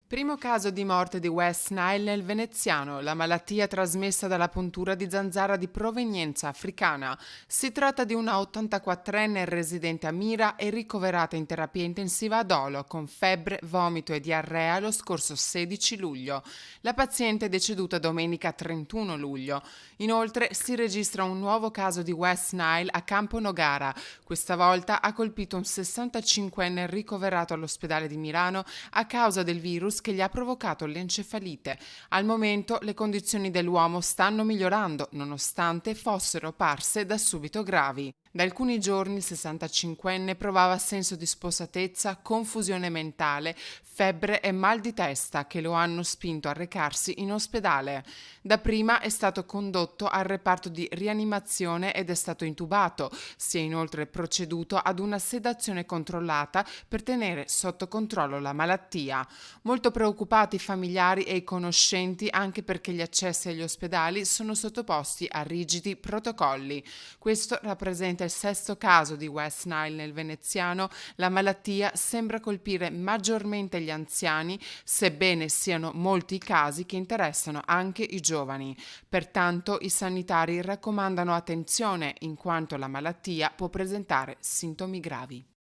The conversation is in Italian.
Primo caso di morte di West Nile nel veneziano, la malattia trasmessa dalla puntura di zanzara di provenienza africana. Si tratta di una 84enne residente a Mira e ricoverata in terapia intensiva ad Olo con febbre, vomito e diarrea lo scorso 16 luglio. La paziente è deceduta domenica 31 luglio. Inoltre si registra un nuovo caso di West Nile a Campo Nogara. Questa volta ha colpito un 65enne ricoverato all'ospedale di Milano a causa del virus che gli ha provocato l'encefalite. Al momento le condizioni dell'uomo stanno migliorando, nonostante fossero parse da subito gravi. Da alcuni giorni il 65enne provava senso di spossatezza, confusione mentale, febbre e mal di testa che lo hanno spinto a recarsi in ospedale. Dapprima è stato condotto al reparto di rianimazione ed è stato intubato. Si è inoltre proceduto ad una sedazione controllata per tenere sotto controllo la malattia. Molto preoccupati i familiari e i conoscenti anche perché gli accessi agli ospedali sono sottoposti a rigidi protocolli. Questo rappresenta il sesto caso di West Nile nel veneziano. La malattia sembra colpire maggiormente gli anziani, sebbene siano molti i casi che interessano anche i giovani. Pertanto i sanitari raccomandano attenzione in quanto la malattia può presentare sintomi gravi.